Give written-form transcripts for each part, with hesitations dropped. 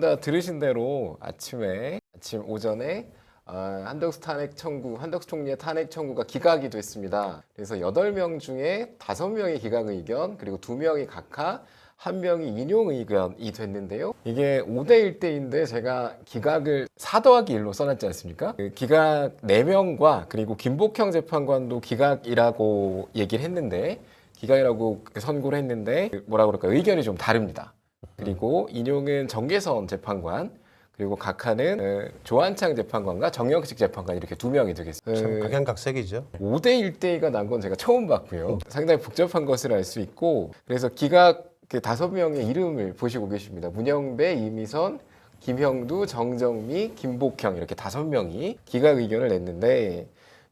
다 들으신 대로 아침 오전에 한덕수 한덕수 총리의 탄핵 청구가 기각이 됐습니다. 그래서 8명 중에 5명이 기각 의견, 그리고 2명이 각하, 1명이 인용 의견이 됐는데요. 이게 5대 1대인데 제가 기각을 4 더하기 1로 써놨지 않습니까? 그 기각 4명과 그리고 김복형 재판관도 기각이라고 얘기를 했는데, 기각이라고 선고를 했는데 뭐라 그럴까, 의견이 좀 다릅니다. 그리고 인용은 정계선 재판관, 그리고 각하는 조한창 재판관과 정영식 재판관, 이렇게 2명이 되겠습니다. 참 각양각색이죠. 5대 1대가 난 건 제가 처음 봤고요. 상당히 복잡한 것을 알 수 있고, 그래서 기각 5명의 이름을 보시고 계십니다. 문영배, 이미선, 김형두, 정정미, 김복형, 이렇게 5명이 기각 의견을 냈는데,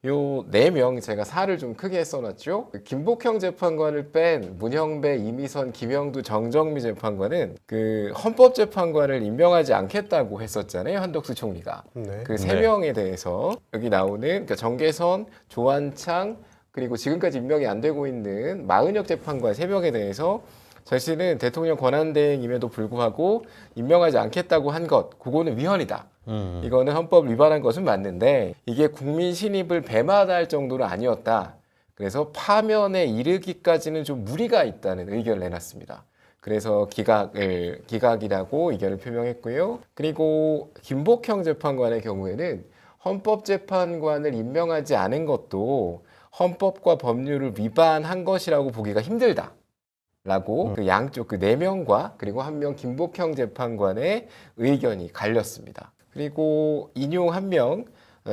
요 4명 제가 4를 좀 크게 써놨죠. 김복형 재판관을 뺀 문형배, 이미선, 김형두, 정정미 재판관은 그 헌법재판관을 임명하지 않겠다고 했었잖아요, 한덕수 총리가. 네. 그 3명에 대해서 여기 나오는, 그러니까 정계선, 조한창, 그리고 지금까지 임명이 안 되고 있는 마은혁 재판관 3명에 대해서 자신은 대통령 권한대행임에도 불구하고 임명하지 않겠다고 한 것, 그거는 위헌이다. 이거는 헌법 위반한 것은 맞는데 이게 국민 신입을 배마다할 정도는 아니었다. 그래서 파면에 이르기까지는 좀 무리가 있다는 의견을 내놨습니다. 그래서 기각이라고 의견을 표명했고요. 그리고 김복형 재판관의 경우에는 헌법재판관을 임명하지 않은 것도 헌법과 법률을 위반한 것이라고 보기가 힘들다. 라고 그 양쪽 그 4명과 그리고 1명 김복형 재판관의 의견이 갈렸습니다. 그리고 인용 1명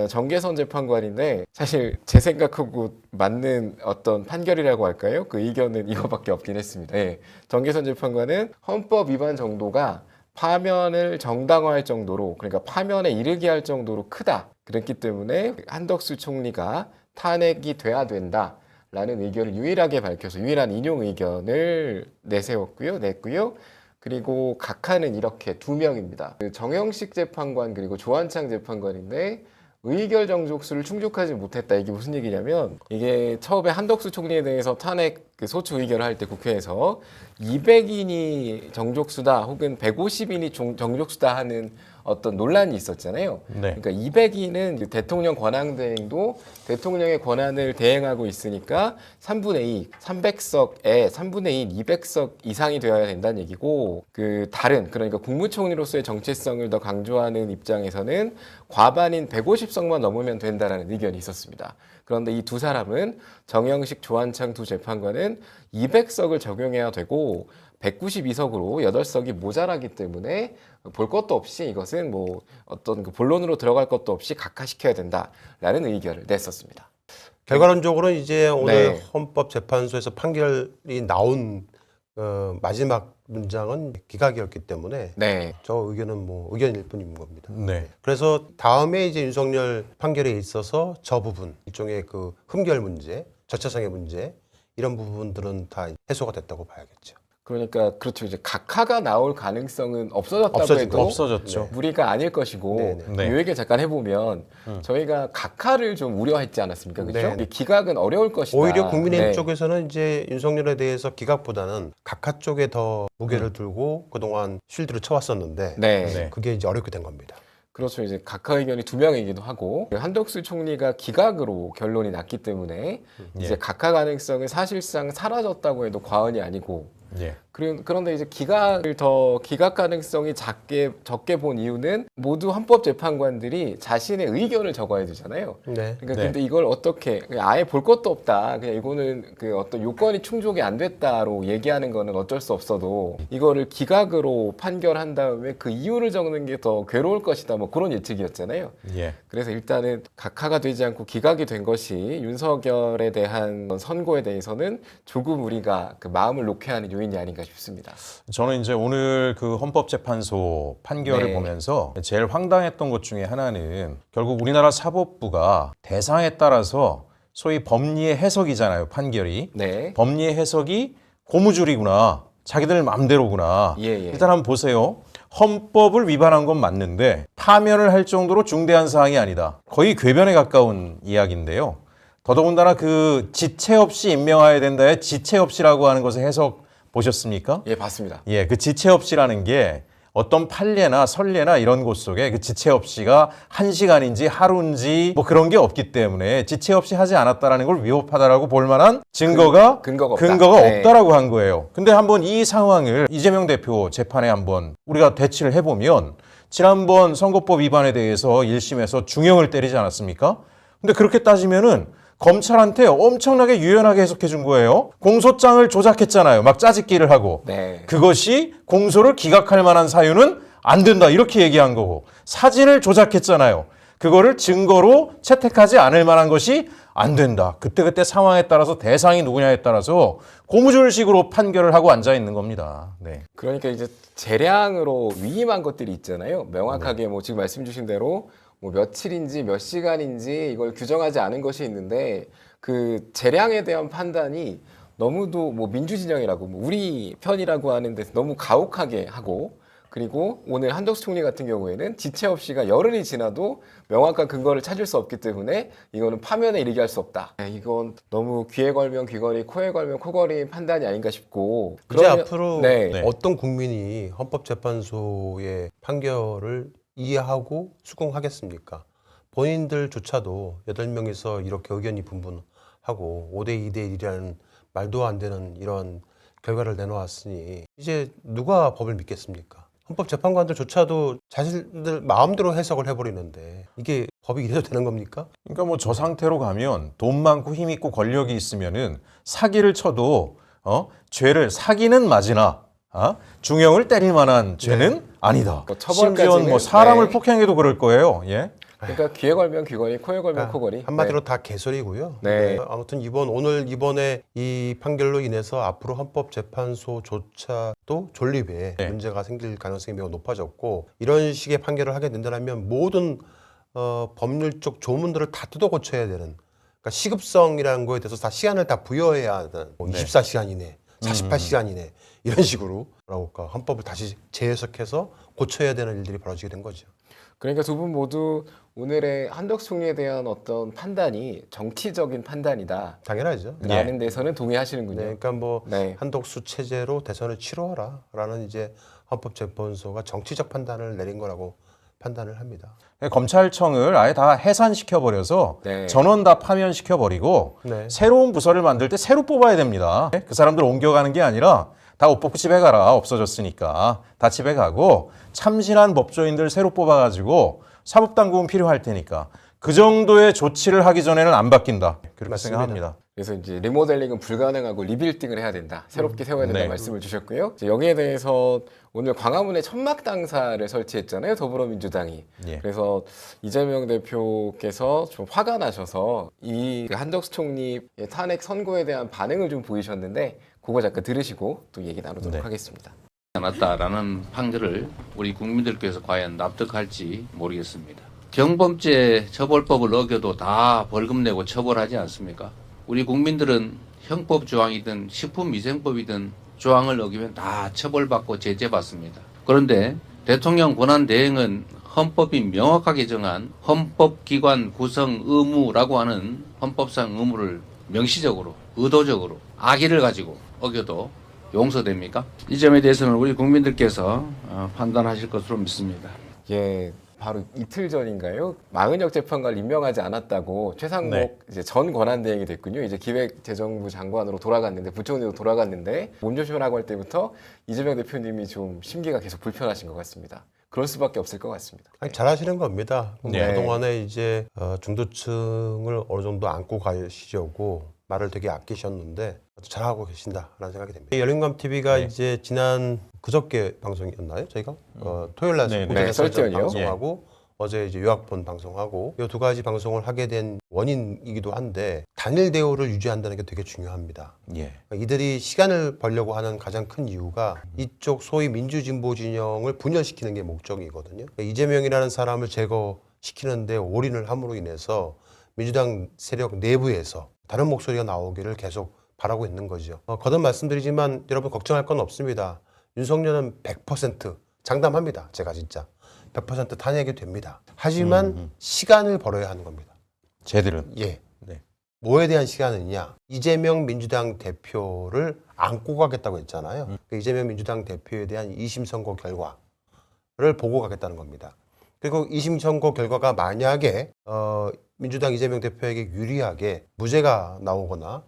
정계선 재판관인데, 사실 제 생각하고 맞는 어떤 판결이라고 할까요? 그 의견은 이거밖에 없긴 했습니다. 예. 정계선 재판관은 헌법 위반 정도가 파면을 정당화할 정도로, 그러니까 파면에 이르게 할 정도로 크다. 그렇기 때문에 한덕수 총리가 탄핵이 돼야 된다. 라는 의견을 유일하게 밝혀서 유일한 인용 의견을 냈고요. 그리고 각하는 이렇게 2명입니다. 그 정영식 재판관 그리고 조한창 재판관인데 의결 정족수를 충족하지 못했다. 이게 무슨 얘기냐면, 이게 처음에 한덕수 총리에 대해서 탄핵 소추 의결을 할 때 국회에서 200인이 정족수다 혹은 150인이 정족수다 하는 어떤 논란이 있었잖아요. 네. 그러니까 200인은 대통령 권한대행도 대통령의 권한을 대행하고 있으니까 3분의 2, 300석에 3분의 2, 200석 이상이 되어야 된다는 얘기고, 그 다른, 그러니까 국무총리로서의 정체성을 더 강조하는 입장에서는 과반인 150석만 넘으면 된다라는 의견이 있었습니다. 그런데 이 2사람은, 정영식, 조한창 2 재판관은 200석을 적용해야 되고 192석으로 8석이 모자라기 때문에 볼 것도 없이, 이것은 뭐 어떤 그 본론으로 들어갈 것도 없이 각하시켜야 된다라는 의견을 냈었습니다. 결과론적으로 이제 오늘 네. 헌법재판소에서 판결이 나온 마지막 문장은 기각이었기 때문에 네. 저 의견은 뭐 의견일 뿐인 겁니다. 네. 그래서 다음에 이제 윤석열 판결에 있어서 저 부분, 일종의 그 흠결 문제, 절차상의 문제, 이런 부분들은 다 해소가 됐다고 봐야겠죠. 그러니까 그렇죠. 이제 각하가 나올 가능성은 없어졌다고 없어진 해도 거. 없어졌죠. 무리가 아닐 것이고, 네네. 네. 요 얘기 잠깐 해보면 저희가 각하를 좀 우려했지 않았습니까? 그렇죠? 네네. 기각은 어려울 것이다. 오히려 국민의힘 네. 쪽에서는 이제 윤석열에 대해서 기각보다는 각하 쪽에 더 무게를 들고 그동안 쉴드를 쳐왔었는데 네. 네. 그게 이제 어렵게 된 겁니다. 그렇죠. 이제 각하 의견이 2명이기도 하고, 한덕수 총리가 기각으로 결론이 났기 때문에 이제 각하 가능성은 사실상 사라졌다고 해도 과언이 아니고, 예. 그런데 이제 기각 가능성이 적게 본 이유는 모두 헌법재판관들이 자신의 의견을 적어야 되잖아요. 네. 그러니까 네. 근데 이걸 어떻게 그냥 아예 볼 것도 없다. 그냥 이거는 그 어떤 요건이 충족이 안 됐다로 얘기하는 거는 어쩔 수 없어도 이거를 기각으로 판결한 다음에 그 이유를 적는 게 더 괴로울 것이다. 뭐 그런 예측이었잖아요. 예. 그래서 일단은 각하가 되지 않고 기각이 된 것이 윤석열에 대한 선고에 대해서는 조금 우리가 그 마음을 놓게 하는 요인이 아닌가 싶습니다. 저는 이제 오늘 그 헌법재판소 판결을 네. 보면서 제일 황당했던 것 중에 하나는 결국 우리나라 사법부가 대상에 따라서 소위 법리의 해석이잖아요, 판결이. 네. 법리의 해석이 고무줄이구나. 자기들 마음대로구나. 예, 예. 일단 한번 보세요. 헌법을 위반한 건 맞는데 파면을 할 정도로 중대한 사항이 아니다. 거의 궤변에 가까운 이야기인데요. 더더군다나 그 지체 없이 임명해야 된다의 지체 없이라고 하는 것의 해석 보셨습니까? 예, 봤습니다. 예, 그 지체 없이라는 게 어떤 판례나 선례나 이런 곳 속에 그 지체 없이가 1시간인지 하루인지 뭐 그런 게 없기 때문에 지체 없이 하지 않았다라는 걸 위법하다라고 볼 만한 증거가 근거가 없다. 네. 없다라고 한 거예요. 근데 한번 이 상황을 이재명 대표 재판에 한번 우리가 대치를 해보면 지난번 선거법 위반에 대해서 1심에서 중형을 때리지 않았습니까? 근데 그렇게 따지면은 검찰한테 엄청나게 유연하게 해석해 준 거예요. 공소장을 조작했잖아요. 막 짜집기를 하고. 네. 그것이 공소를 기각할 만한 사유는 안 된다. 이렇게 얘기한 거고. 사진을 조작했잖아요. 그거를 증거로 채택하지 않을 만한 것이 안 된다. 그때그때 상황에 따라서 대상이 누구냐에 따라서 고무줄식으로 판결을 하고 앉아 있는 겁니다. 네. 그러니까 이제 재량으로 위임한 것들이 있잖아요. 명확하게 뭐 지금 말씀 주신 대로 뭐 며칠인지 몇 시간인지 이걸 규정하지 않은 것이 있는데 그 재량에 대한 판단이 너무도 뭐 민주진영이라고 뭐 우리 편이라고 하는 데서 너무 가혹하게 하고 그리고 오늘 한덕수 총리 같은 경우에는 지체 없이가 열흘이 지나도 명확한 근거를 찾을 수 없기 때문에 이거는 파면에 이르게 할 수 없다. 이건 너무 귀에 걸면 귀걸이, 코에 걸면 코걸이 판단이 아닌가 싶고 이제 앞으로 네. 어떤 국민이 헌법재판소의 판결을 이해하고 수긍하겠습니까? 본인들조차도 8명이서 이렇게 의견이 분분하고 5대 2대 1이라는 말도 안 되는 이런 결과를 내놓았으니 이제 누가 법을 믿겠습니까? 헌법재판관들조차도 자신들 마음대로 해석을 해버리는데 이게 법이 이래도 되는 겁니까? 그러니까 뭐 저 상태로 가면 돈 많고 힘 있고 권력이 있으면은 사기를 쳐도 죄를 사기는 맞으나 중형을 때릴 만한 죄는 아니다. 그 처벌까지는, 심지어 뭐 사람을 네. 폭행해도 그럴 거예요. 예. 그러니까 귀에 걸면 귀걸이, 코에 걸면 코걸이. 한마디로 다 개소리고요. 네. 아무튼 이번에 이 판결로 인해서 앞으로 헌법재판소조차도 존립에 네. 문제가 생길 가능성이 매우 높아졌고 이런 식의 판결을 하게 된다면 모든 법률적 조문들을 다 뜯어 고쳐야 되는 그러니까 시급성이라는 거에 대해서 다 시간을 다 부여해야 하는 뭐 24시간 이내, 48시간 이내 이런 식으로 뭐랄까 헌법을 다시 재해석해서 고쳐야 되는 일들이 벌어지게 된 거죠. 그러니까 두 분 모두 오늘의 한덕수 총리에 대한 어떤 판단이 정치적인 판단이다. 당연하죠. 라는 데서는 동의하시는군요. 네, 그러니까 뭐 네. 한덕수 체제로 대선을 치러라라는 이제 헌법재판소가 정치적 판단을 내린 거라고 판단을 합니다. 검찰청을 아예 다 해산시켜버려서 네. 전원 다 파면시켜버리고 네. 새로운 부서를 만들 때 새로 뽑아야 됩니다. 그 사람들 옮겨가는 게 아니라 다 옷 벗고 집에 가라. 없어졌으니까. 다 집에 가고 참신한 법조인들 새로 뽑아가지고 사법당국은 필요할 테니까 그 정도의 조치를 하기 전에는 안 바뀐다. 그렇게 맞습니다. 생각합니다. 그래서 이제 리모델링은 불가능하고 리빌딩을 해야 된다. 새롭게 세워야 된다 네. 말씀을 주셨고요. 이제 여기에 대해서 오늘 광화문에 천막 당사를 설치했잖아요. 더불어민주당이. 예. 그래서 이재명 대표께서 좀 화가 나셔서 이 한덕수 총리 탄핵 선고에 대한 반응을 좀 보이셨는데 그거 잠깐 들으시고 또 얘기 나누도록 네. 하겠습니다. 않았다라는 판결을 우리 국민들께서 과연 납득할지 모르겠습니다. 경범죄 처벌법을 어겨도 다 벌금 내고 처벌하지 않습니까? 우리 국민들은 형법 조항이든 식품위생법이든 조항을 어기면 다 처벌받고 제재받습니다. 그런데 대통령 권한 대행은 헌법이 명확하게 정한 헌법기관 구성 의무라고 하는 헌법상 의무를 명시적으로 의도적으로 악의를 가지고 어겨도 용서됩니까? 이 점에 대해서는 우리 국민들께서 판단하실 것으로 믿습니다. 예, 바로 이틀 전인가요? 마은혁 재판관을 임명하지 않았다고 최상목 네. 이제 전 권한대행이 됐군요. 이제 기획재정부 장관으로 돌아갔는데 부총리로 돌아갔는데 몸조심을 하고 할 때부터 이재명 대표님이 좀 심기가 계속 불편하신 것 같습니다. 그럴 수밖에 없을 것 같습니다. 아니, 잘하시는 겁니다. 네. 그동안에 이제 중도층을 어느 정도 안고 가시려고 말을 되게 아끼셨는데 잘하고 계신다라는 생각이 됩니다. 열린감 TV가 네. 이제 지난 그저께 방송이었나요? 저희가 토요일 날 네, 네. 오전에 네, 설전이요. 방송하고 어제 이제 요약본 방송하고 이 두 가지 방송을 하게 된 원인이기도 한데 단일 대우를 유지한다는 게 되게 중요합니다. 예. 이들이 시간을 벌려고 하는 가장 큰 이유가 이쪽 소위 민주진보 진영을 분열시키는 게 목적이거든요. 이재명이라는 사람을 제거시키는데 올인을 함으로 인해서 민주당 세력 내부에서 다른 목소리가 나오기를 계속 바라고 있는 거죠. 거듭 말씀드리지만 여러분 걱정할 건 없습니다. 윤석열은 100% 장담합니다. 제가 진짜 100% 탄핵이 됩니다. 하지만 시간을 벌어야 하는 겁니다. 쟤들은. 예. 네. 뭐에 대한 시간이냐? 이재명 민주당 대표를 안고 가겠다고 했잖아요. 그 이재명 민주당 대표에 대한 2심 선고 결과 보고 가겠다는 겁니다. 그리고 2심 선고 결과가 만약에 민주당 이재명 대표에게 유리하게 무죄가 나오거나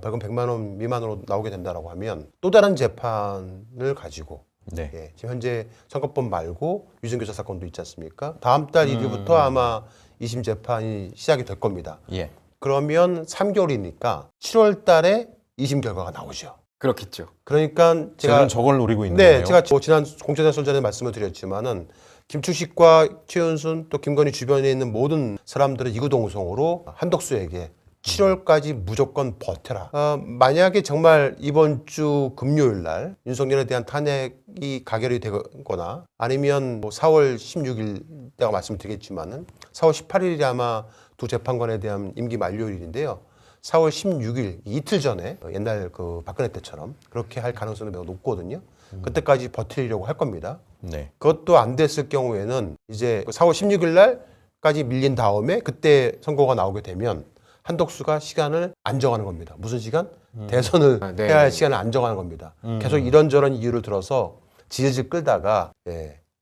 벌금 100만 원 미만으로 나오게 된다라고 하면 또 다른 재판을 가지고 네. 예, 지금 현재 선거법 말고 유증교사 사건도 있지 않습니까? 다음 달 1일부터 아마 2심 재판이 시작이 될 겁니다. 예. 그러면 3개월이니까 7월 달에 2심 결과가 나오죠. 그렇겠죠. 그러니까 저는 저걸 노리고 있는 네, 거예요. 제가 지난 공천장 설 전에 말씀을 드렸지만은 김충식과 최은순 또 김건희 주변에 있는 모든 사람들의 이구동성으로 한덕수에게 7월까지 무조건 버텨라. 만약에 정말 이번 주 금요일 날 윤석열에 대한 탄핵이 가결이 되거나 아니면 뭐 4월 16일 때가 말씀드리겠지만은 4월 18일이 아마 두 재판관에 대한 임기 만료일인데요. 4월 16일 이틀 전에 옛날 그 박근혜 때처럼 그렇게 할 가능성이 매우 높거든요. 그때까지 버티려고 할 겁니다. 네. 그것도 안 됐을 경우에는 이제 4월 16일 날까지 밀린 다음에 그때 선고가 나오게 되면 한덕수가 시간을 안 정하는 겁니다. 무슨 시간? 대선을 네. 해야 할 시간을 안 정하는 겁니다. 계속 이런저런 이유를 들어서 질질 끌다가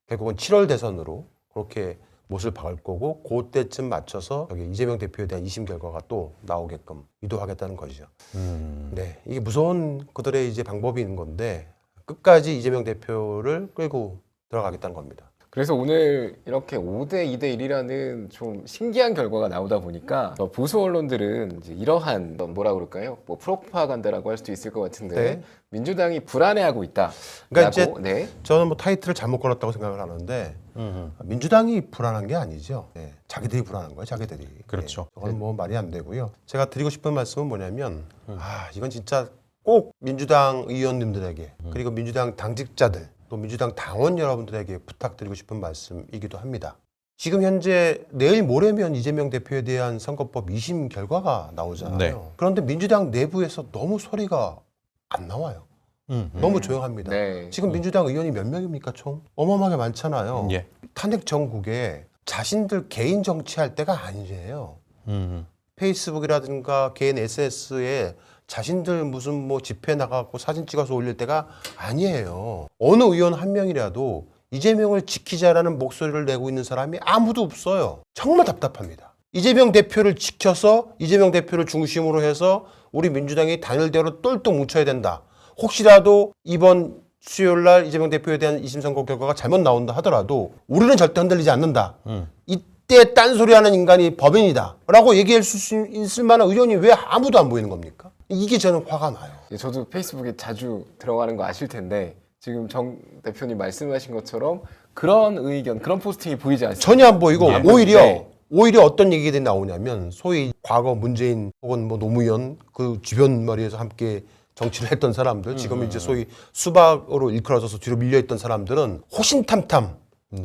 결국은 7월 대선으로 그렇게 못을 박을 거고 그때쯤 맞춰서 여기 이재명 대표에 대한 2심 결과가 또 나오게끔 유도하겠다는 거죠. 네, 이게 무서운 그들의 이제 방법이 있는 건데 끝까지 이재명 대표를 끌고 들어가겠다는 겁니다. 그래서 오늘 이렇게 5대 2대 1이라는 좀 신기한 결과가 나오다 보니까 보수 언론들은 이제 이러한 뭐라 그럴까요? 뭐 프로파간다라고 할 수도 있을 것 같은데 네. 민주당이 불안해하고 있다. 그러니까 이제 네. 저는 뭐 타이틀을 잘못 걸었다고 생각을 하는데 민주당이 불안한 게 아니죠. 네, 자기들이 불안한 거예요. 자기들이. 그렇죠. 네, 그건 뭐 말이 안 되고요. 제가 드리고 싶은 말씀은 뭐냐면 이건 진짜 꼭 민주당 의원님들에게 그리고 민주당 당직자들 또 민주당 당원 여러분들에게 부탁드리고 싶은 말씀이기도 합니다. 지금 현재 내일 모레면 이재명 대표에 대한 선거법 2심 결과가 나오잖아요. 네. 그런데 민주당 내부에서 너무 소리가 안 나와요. 너무 조용합니다. 네. 지금 민주당 의원이 몇 명입니까 총? 어마어마하게 많잖아요. 예. 탄핵 전국에 자신들 개인 정치할 때가 아니에요. 페이스북이라든가 개인 SNS에 자신들 무슨 뭐 집회 나가고 사진 찍어서 올릴 때가 아니에요. 어느 의원 한 명이라도 이재명을 지키자라는 목소리를 내고 있는 사람이 아무도 없어요. 정말 답답합니다. 이재명 대표를 지켜서 이재명 대표를 중심으로 해서 우리 민주당이 단일대로 똘똘 뭉쳐야 된다. 혹시라도 이번 수요일 날 이재명 대표에 대한 2심 선고 결과가 잘못 나온다 하더라도 우리는 절대 흔들리지 않는다. 이때 딴소리하는 인간이 법인이다 라고 얘기할 수 있을 만한 의원이 왜 아무도 안 보이는 겁니까? 이게 저는 화가 나요. 저도 페이스북에 자주 들어가는 거 아실 텐데 지금 정 대표님 말씀하신 것처럼 그런 의견, 그런 포스팅이 보이지 않습니다. 전혀 안 보이고 예. 오히려 네. 오히려 어떤 얘기들이 나오냐면 소위 과거 문재인 혹은 뭐 노무현 그 주변 머리에서 함께 정치를 했던 사람들 지금 이제 소위 수박으로 일컬어져서 뒤로 밀려있던 사람들은 호신탐탐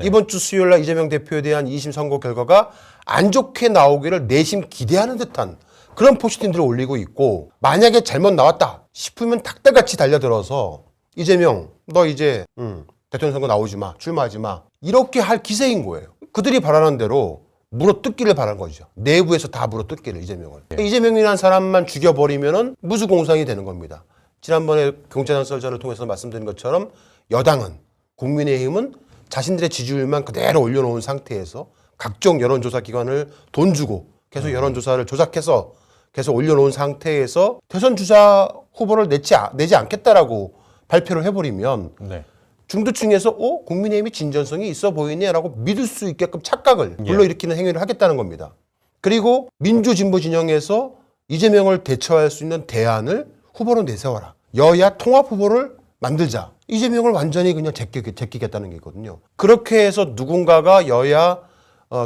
이번 주 수요일 날 이재명 대표에 대한 2심 선고 결과가 안 좋게 나오기를 내심 기대하는 듯한 그런 포스팅들을 올리고 있고 만약에 잘못 나왔다 싶으면 닭달같이 달려들어서 이재명 너 이제 대통령 선거 나오지 마 출마하지 마 이렇게 할 기세인 거예요. 그들이 바라는 대로 물어뜯기를 바라는 거죠. 내부에서 다 물어뜯기를 이재명을. 이재명이라는 사람만 죽여버리면은 무수공상이 되는 겁니다. 지난번에 경제장 썰전을 통해서 말씀드린 것처럼 여당은 국민의힘은 자신들의 지지율만 그대로 올려놓은 상태에서 각종 여론조사 기관을 돈 주고 계속 여론조사를 조작해서 계속 올려놓은 상태에서 대선 주자 후보를 내지 않겠다라고 발표를 해버리면 네. 중도층에서 국민의힘이 진전성이 있어 보이네라고 믿을 수 있게끔 착각을 불러일으키는 행위를 하겠다는 겁니다. 그리고 민주진보 진영에서 이재명을 대처할 수 있는 대안을 후보로 내세워라. 여야 통합 후보를 만들자. 이재명을 완전히 그냥 제끼겠다는 게 있거든요. 그렇게 해서 누군가가 여야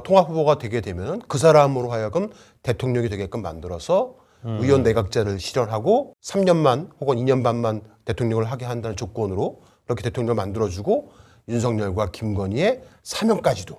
통합 후보가 되게 되면 그 사람으로 하여금 대통령이 되게끔 만들어서 의원 내각제를 실현하고 3년만 혹은 2년 반만 대통령을 하게 한다는 조건으로 그렇게 대통령을 만들어주고 윤석열과 김건희의 사명까지도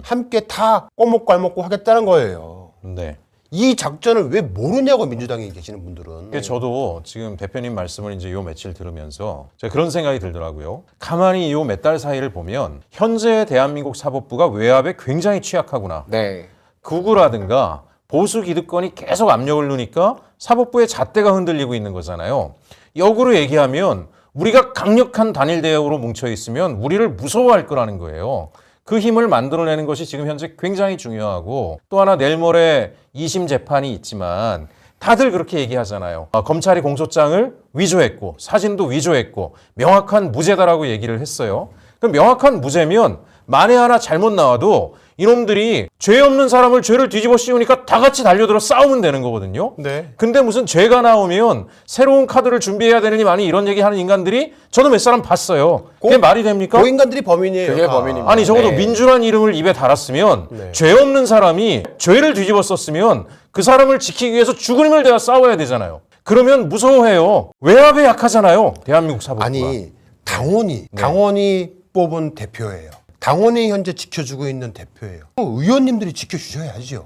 함께 다 꼬먹고 하겠다는 거예요. 네. 이 작전을 왜 모르냐고 민주당에 계시는 분들은. 근데 저도 지금 대표님 말씀을 이제 요 며칠 들으면서 제가 그런 생각이 들더라고요. 가만히 요 몇 달 사이를 보면 현재 대한민국 사법부가 외압에 굉장히 취약하구나. 네. 극우라든가 보수 기득권이 계속 압력을 넣으니까 사법부의 잣대가 흔들리고 있는 거잖아요. 역으로 얘기하면 우리가 강력한 단일 대우로 뭉쳐 있으면 우리를 무서워할 거라는 거예요. 그 힘을 만들어내는 것이 지금 현재 굉장히 중요하고 또 하나 내일 모레 2심 재판이 있지만 다들 그렇게 얘기하잖아요. 검찰이 공소장을 위조했고 사진도 위조했고 명확한 무죄다라고 얘기를 했어요. 그럼 명확한 무죄면 만에 하나 잘못 나와도 이놈들이 죄 없는 사람을 죄를 뒤집어 씌우니까 다 같이 달려들어 싸우면 되는 거거든요. 네. 근데 무슨 죄가 나오면 새로운 카드를 준비해야 되느니 많이 이런 얘기하는 인간들이 저도 몇 사람 봤어요. 그게 말이 됩니까? 그 인간들이 범인이에요. 그게 다. 범인입니다. 아니 적어도 네. 민주란 이름을 입에 달았으면 네. 죄 없는 사람이 죄를 뒤집어 썼으면 그 사람을 지키기 위해서 죽은 힘을 대어 싸워야 되잖아요. 그러면 무서워해요. 외압에 약하잖아요. 대한민국 사법부가. 아니 당원이 뽑은 대표예요. 당원이 현재 지켜주고 있는 대표예요. 의원님들이 지켜주셔야죠.